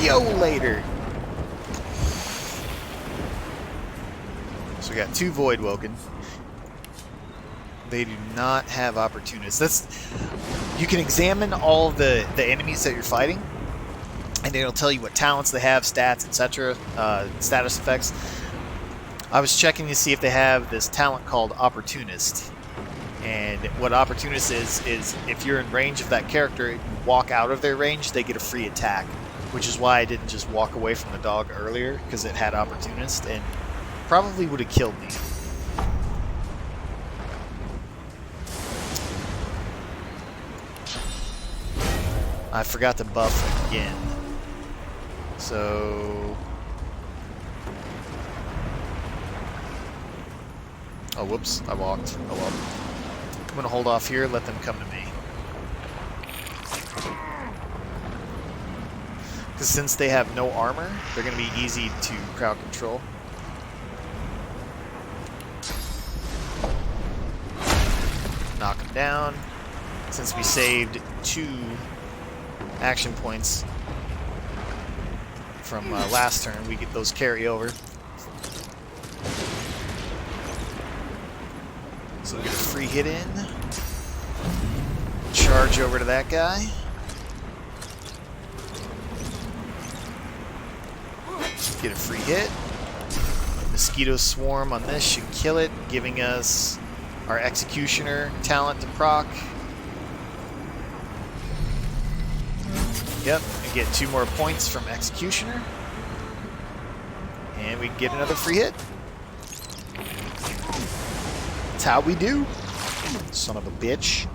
you later. So we got 2 Void Woken. They do not have opportunists. You can examine all of the enemies that you're fighting, and it'll tell you what talents they have, stats, etc., status effects. I was checking to see if they have this talent called Opportunist. And what Opportunist is if you're in range of that character, you walk out of their range, they get a free attack. Which is why I didn't just walk away from the dog earlier, because it had Opportunist, and probably would have killed me. I forgot to buff again. So... oh, whoops. I walked. Oh well. I'm going to hold off here, let them come to me. Because since they have no armor, they're going to be easy to crowd control. Knock them down. Since we saved 2 action points from last turn, we get those carry over. So we get a free hit in. Charge over to that guy. Get a free hit. Mosquito Swarm on this should kill it, giving us our Executioner talent to proc. Yep, we get 2 more points from Executioner. And we get another free hit. That's how we do. Son of a bitch.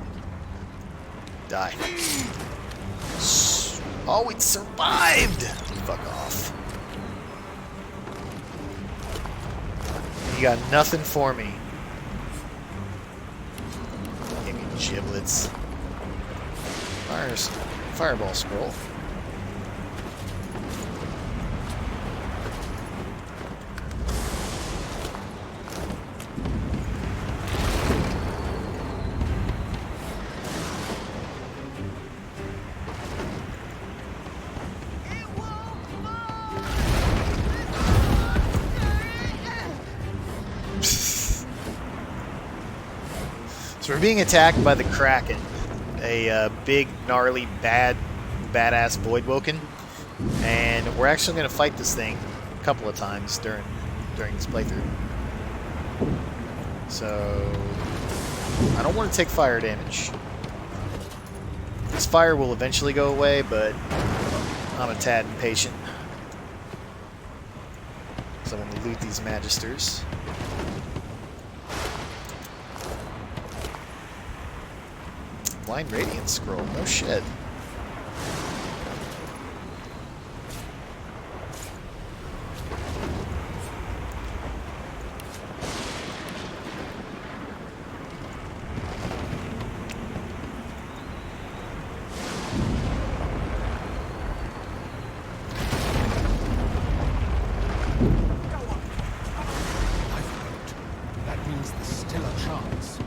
Die. Oh, it survived! Fuck off. You got nothing for me. Give me giblets. Fireball scroll. So we're being attacked by the Kraken, a big, gnarly, badass Void Woken, and we're actually going to fight this thing a couple of times during this playthrough. So I don't want to take fire damage. This fire will eventually go away, but I'm a tad impatient. So I'm going to loot these Magisters. Blind Radiant Scroll, no shit. That means there's still a chance.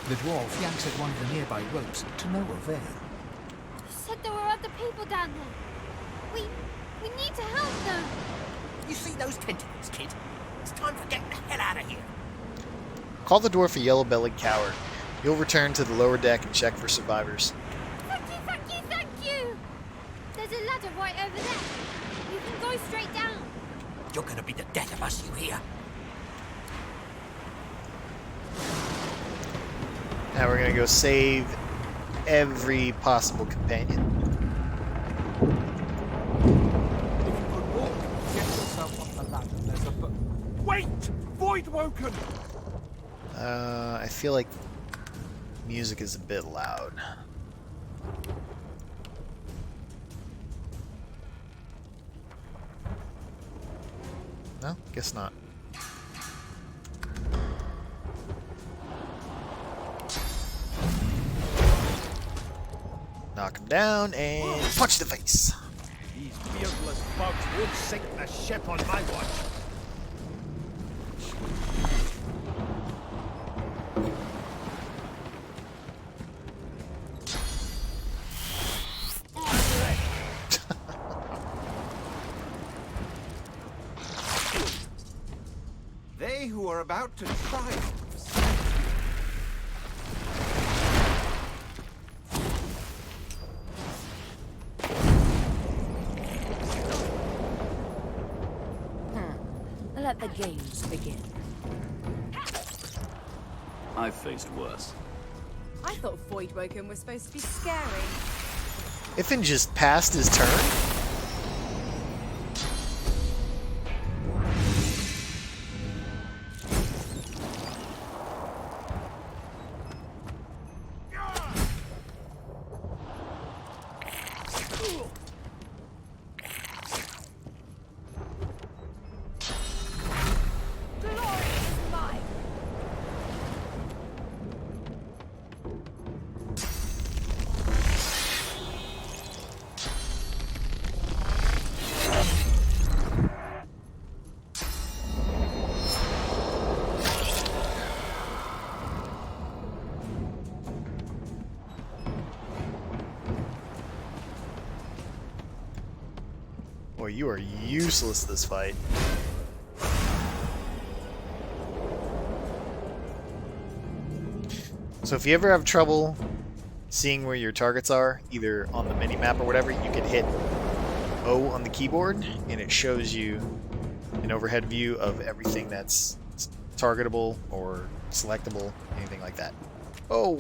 The dwarf yanks at one of the nearby ropes to no avail. You said there were other people down there. We need to help them. You see those tentacles, kid? It's time for getting the hell out of here. Call the dwarf a yellow-bellied coward. You'll return to the lower deck and check for survivors. Thank you, thank you, thank you. There's a ladder right over there. You can go straight down. You're gonna be the death of us, you hear? Now we're gonna go save every possible companion. If you could walk, get yourself up the ladder. There's a wait! Void Woken! I feel like music is a bit loud. No, guess not. Knock him down and punch the face. bugs won't sink the ship on my watch. They who are about to triumph. Let the games begin. I've faced worse. I thought Voidwoken was supposed to be scary. Ifin just passed his turn? Boy, you are useless this fight. So if you ever have trouble seeing where your targets are, either on the mini-map or whatever, you can hit O on the keyboard, and it shows you an overhead view of everything that's targetable or selectable, anything like that. Oh!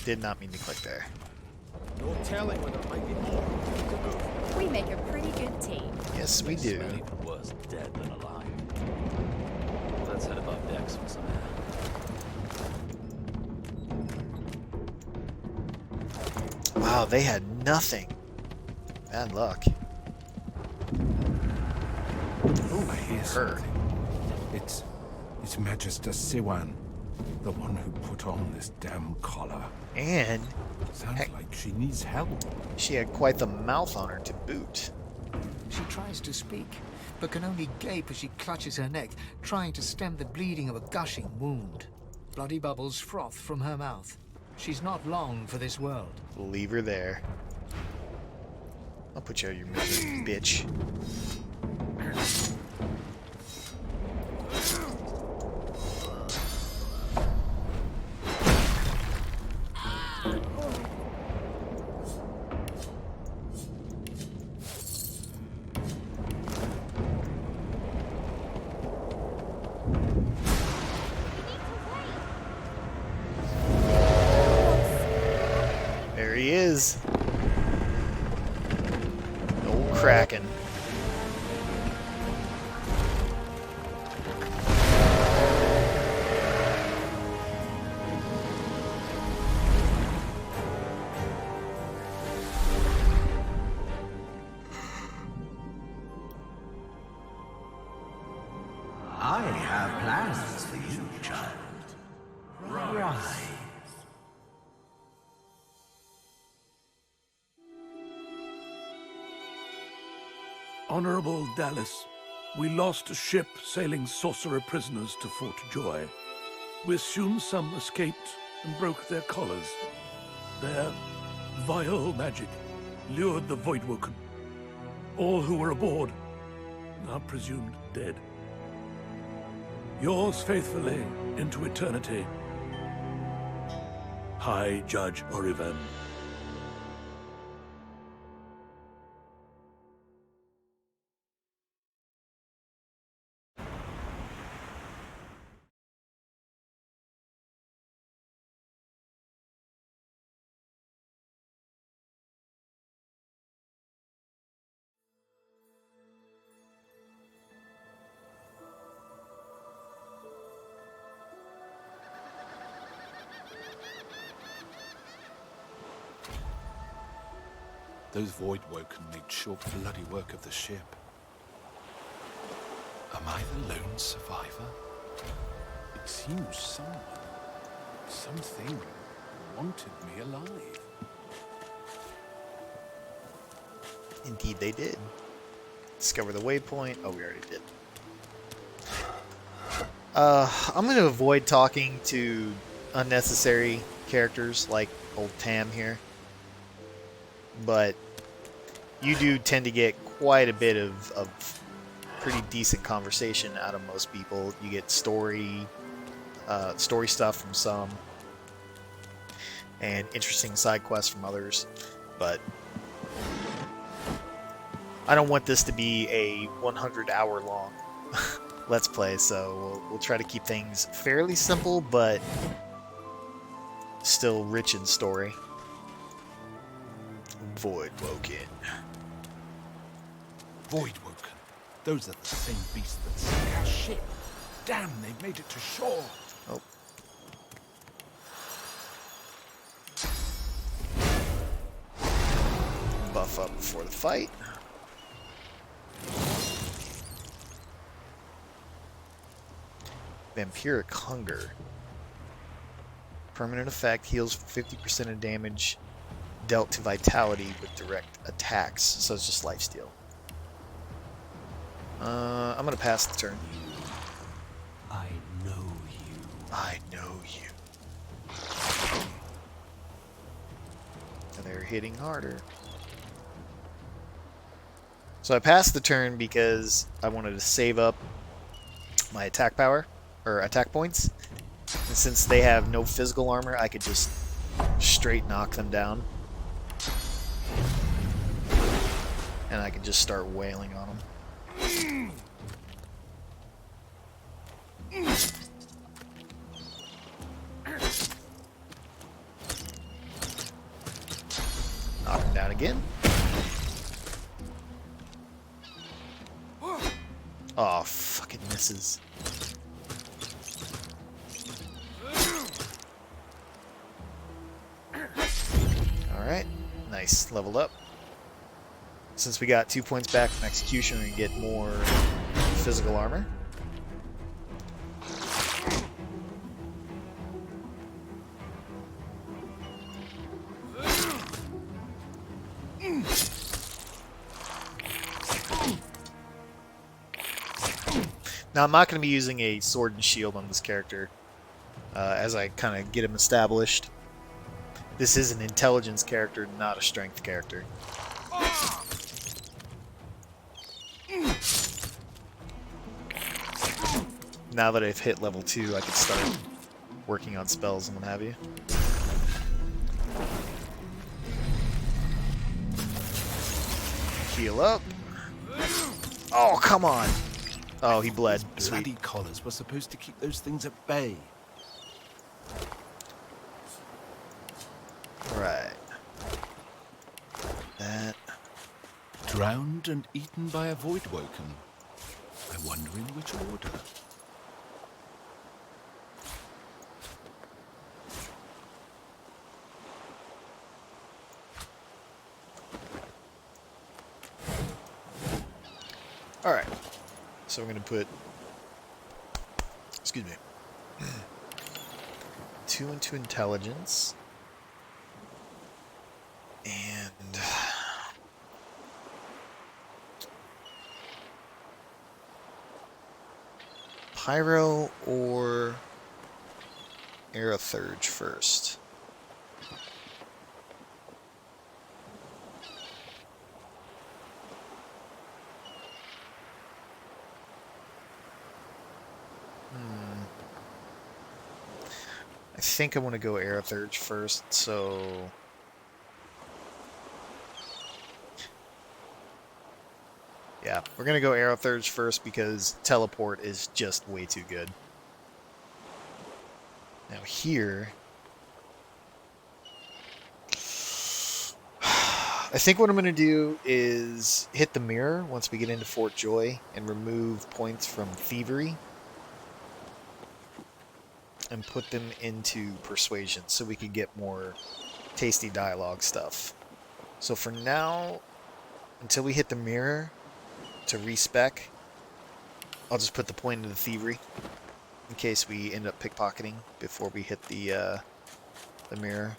Did not mean to click there. No telling whether it might be more to move. We make a pretty good team. Yes, we do. Smell even worse dead than alive. Let's head above decks for some air. Wow, they had nothing. Bad luck. Oh, I hear Her. something. It's Magister Siwan, the one who put on this damn collar. And Sounds heck, like she needs help. she had quite the mouth on her to boot. She tries to speak, but can only gape as she clutches her neck, trying to stem the bleeding of a gushing wound. Bloody bubbles froth from her mouth. She's not long for this world. Leave her there. I'll put you out of your misery, bitch. There he is. Old Kraken. I have plans for you, child. Rise. Honorable Dallas, we lost a ship sailing sorcerer prisoners to Fort Joy. We assume some escaped and broke their collars. Their vile magic lured the Voidwoken. All who were aboard are presumed dead. Yours faithfully into eternity, High Judge Oriven. Those Voidwoken made short bloody work of the ship. Am I the lone survivor? It seems someone, something, wanted me alive. Indeed they did. Discover the waypoint. Oh, we already did. I'm going to avoid talking to unnecessary characters like old Tam here. But you do tend to get quite a bit of pretty decent conversation out of most people. You get story stuff from some, and interesting side quests from others. But I don't want this to be a 100-hour long Let's Play, so we'll try to keep things fairly simple, but still rich in story. Voidwoken. Voidwoken. Those are the same beasts that sank our ship. Damn, they've made it to shore. Oh. Buff up before the fight. Vampiric Hunger. Permanent effect, heals 50% of damage dealt to vitality with direct attacks. So it's just lifesteal. I'm gonna pass the turn. I know you. I know you. And they're hitting harder. So I passed the turn because I wanted to save up my attack power, or attack points. And since they have no physical armor, I could just straight knock them down. And I can just start wailing on them. Knock him down again. Oh, fucking misses. Alright, nice. Leveled up. Since we got 2 points back from execution, we can get more physical armor. Now, I'm not going to be using a sword and shield on this character as I kind of get him established. This is an intelligence character, not a strength character. Now that I've hit level 2, I can start working on spells and what have you. Heal up. Oh, come on. Oh, he bled. Sweet. Bloody collars were supposed to keep those things at bay. Right. That. Drowned and eaten by a Voidwoken. I wonder in which order. Alright. So we're going to put... Excuse me. 2 into intelligence. And... Pyro or Aerothurge first. I think I want to go Aerothurge first, so... Yeah, we're going to go Aerothurge first because Teleport is just way too good. Now here... I think what I'm going to do is hit the mirror once we get into Fort Joy and remove points from Thievery. And put them into Persuasion so we can get more tasty dialogue stuff. So for now, until we hit the mirror to respec, I'll just put the point into the Thievery in case we end up pickpocketing before we hit the mirror.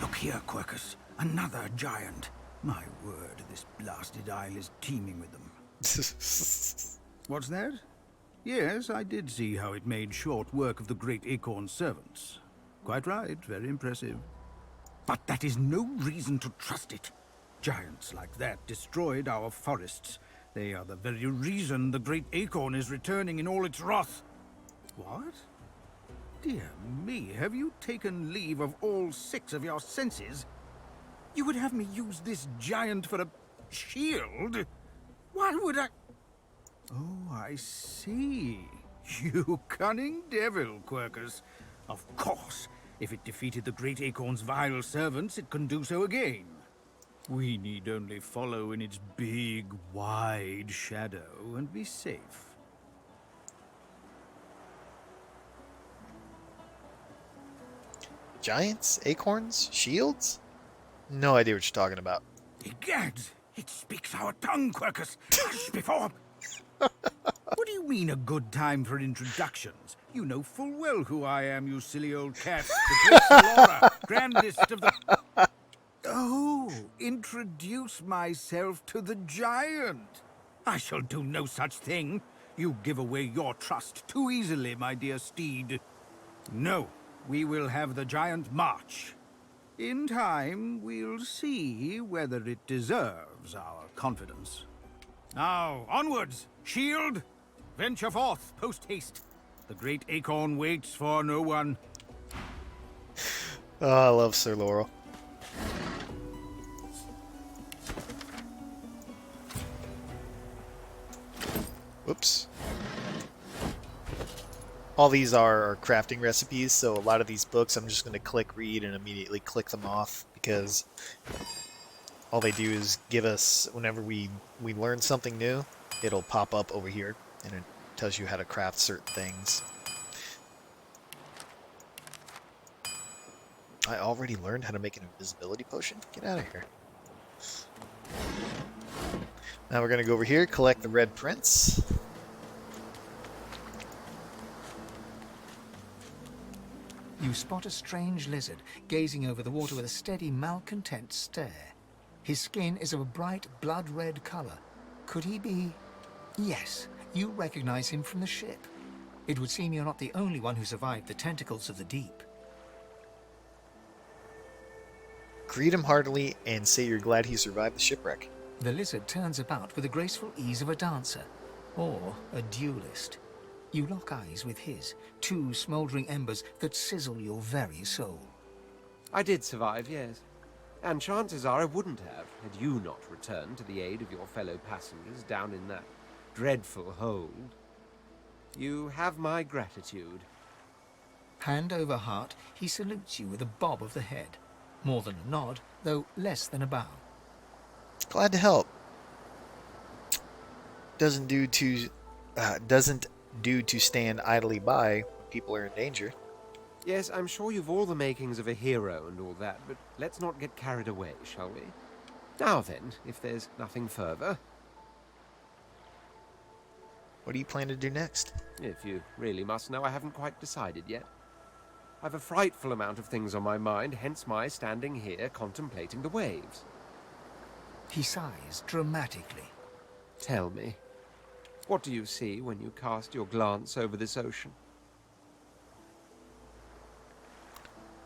Look here, Quercus. Another giant. My word, this blasted isle is teeming with them. What's that? Yes, I did see how it made short work of the great Acorn's servants. Quite right, very impressive. But that is no reason to trust it. Giants like that destroyed our forests. They are the very reason the great Acorn is returning in all its wrath. What? Dear me, have you taken leave of all 6 of your senses? You would have me use this giant for a shield? Why would I... Oh, I see. You cunning devil, Quercus. Of course, if it defeated the great Acorn's vile servants, it can do so again. We need only follow in its big, wide shadow and be safe. Giants? Acorns? Shields? No idea what you're talking about. Egad, it speaks our tongue, Quercus. Hush before... What do you mean a good time for introductions? You know full well who I am, you silly old cat. The great Laura, grandest of the... Oh, introduce myself to the giant. I shall do no such thing. You give away your trust too easily, my dear steed. No, we will have the giant march. In time, we'll see whether it deserves our confidence. Now, onwards! Shield! Venture forth, post-haste. The great Acorn waits for no one. Oh, I love Sir Laurel. Whoops. All these are crafting recipes, so a lot of these books I'm just going to click read and immediately click them off, because all they do is give us, whenever we learn something new, it'll pop up over here and it tells you how to craft certain things. I already learned how to make an invisibility potion? Get out of here. Now we're going to go over here, collect the red prints. You spot a strange lizard gazing over the water with a steady, malcontent stare. His skin is of a bright, blood-red color. Could he be... Yes, you recognize him from the ship. It would seem you're not the only one who survived the tentacles of the deep. Greet him heartily and say you're glad he survived the shipwreck. The lizard turns about with the graceful ease of a dancer, or a duelist. You lock eyes with his, 2 smoldering embers that sizzle your very soul. I did survive, yes. And chances are I wouldn't have, had you not returned to the aid of your fellow passengers down in that dreadful hold. You have my gratitude. Hand over heart, he salutes you with a bob of the head. More than a nod, though less than a bow. Glad to help. Doesn't do to stand idly by when people are in danger. Yes, I'm sure you've all the makings of a hero and all that, but let's not get carried away, shall we? Now then, if there's nothing further... What do you plan to do next? If you really must know, I haven't quite decided yet. I've a frightful amount of things on my mind, hence my standing here contemplating the waves. He sighs dramatically. Tell me, what do you see when you cast your glance over this ocean?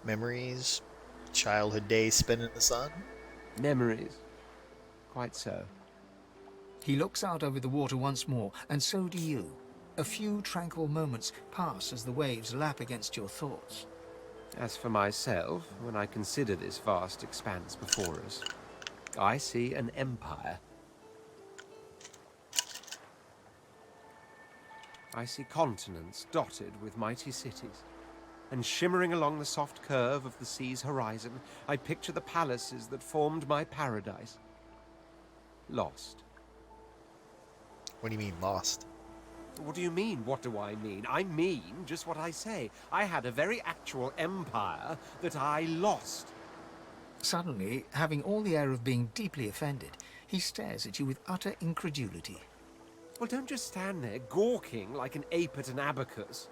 Memories, childhood days spent in the sun. Memories. Quite so. He looks out over the water once more, and so do you. A few tranquil moments pass as the waves lap against your thoughts. As for myself, when I consider this vast expanse before us, I see an empire. I see continents dotted with mighty cities, and shimmering along the soft curve of the sea's horizon, I picture the palaces that formed my paradise. Lost. What do you mean, lost? What do you mean, what do I mean? I mean just what I say. I had a very actual empire that I lost. Suddenly, having all the air of being deeply offended, he stares at you with utter incredulity. Well, don't just stand there gawking like an ape at an abacus.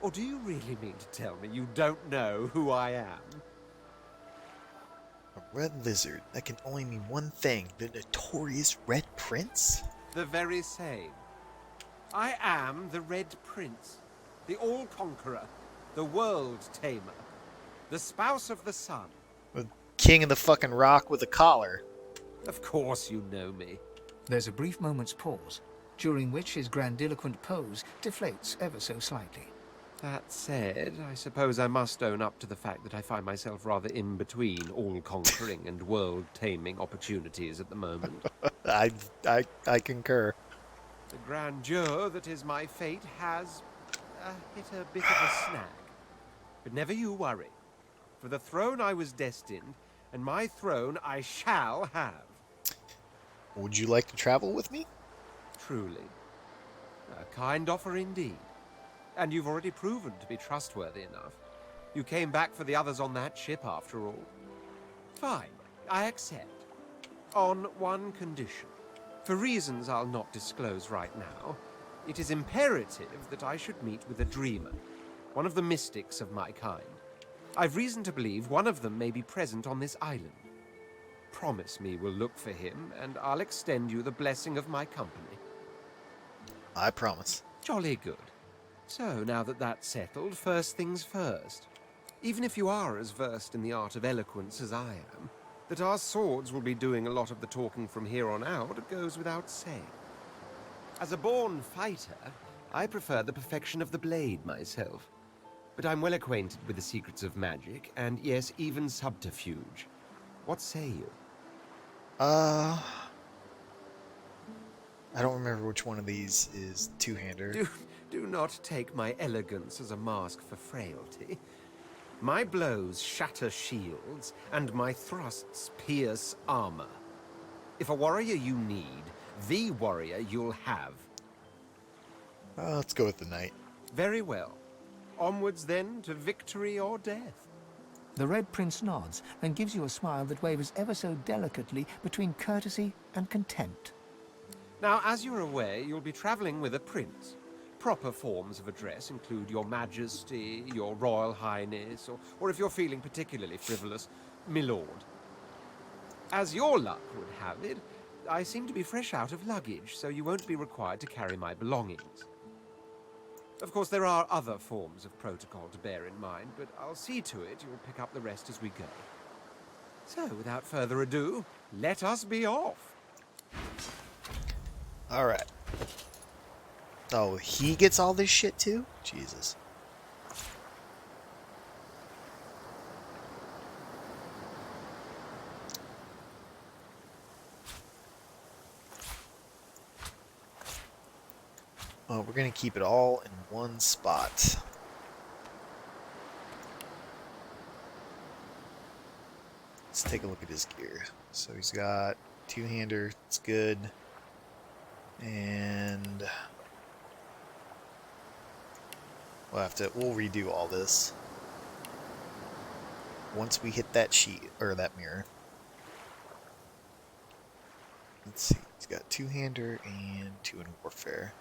Or do you really mean to tell me you don't know who I am? Red Lizard. That can only mean one thing. The notorious Red Prince? The very same. I am the Red Prince, the All-Conqueror, the World-Tamer, the Spouse of the Sun. The king of the fucking rock with a collar. Of course you know me. There's a brief moment's pause, during which his grandiloquent pose deflates ever so slightly. That said, I suppose I must own up to the fact that I find myself rather in between all-conquering and world-taming opportunities at the moment. I concur. The grandeur that is my fate has hit a bit of a snag. But never you worry. For the throne I was destined, and my throne I shall have. Would you like to travel with me? Truly. A kind offer indeed. And you've already proven to be trustworthy enough. You came back for the others on that ship, after all. Fine, I accept. On one condition. For reasons I'll not disclose right now, it is imperative that I should meet with a dreamer, one of the mystics of my kind. I've reason to believe one of them may be present on this island. Promise me we'll look for him, and I'll extend you the blessing of my company. I promise. Jolly good. So, now that that's settled, first things first. Even if you are as versed in the art of eloquence as I am, that our swords will be doing a lot of the talking from here on out goes without saying. As a born fighter, I prefer the perfection of the blade myself. But I'm well acquainted with the secrets of magic, and yes, even subterfuge. What say you? I don't remember which one of these is two-hander. Do not take my elegance as a mask for frailty. My blows shatter shields, and my thrusts pierce armor. If a warrior you need, the warrior you'll have. Let's go with the knight. Very well. Onwards then to victory or death. The Red Prince nods and gives you a smile that wavers ever so delicately between courtesy and contempt. Now, as you're aware, you'll be traveling with a prince. Proper forms of address include Your Majesty, Your Royal Highness, or if you're feeling particularly frivolous, Milord. As your luck would have it, I seem to be fresh out of luggage, so you won't be required to carry my belongings. Of course, there are other forms of protocol to bear in mind, but I'll see to it you'll pick up the rest as we go. So, without further ado, let us be off. Alright. Oh, he gets all this shit too? Jesus. Well, we're going to keep it all in one spot. Let's take a look at his gear. So he's got two-hander, it's good. And we'll redo all this once we hit that sheet, or that mirror. Let's see, he's got two-hander and two in warfare.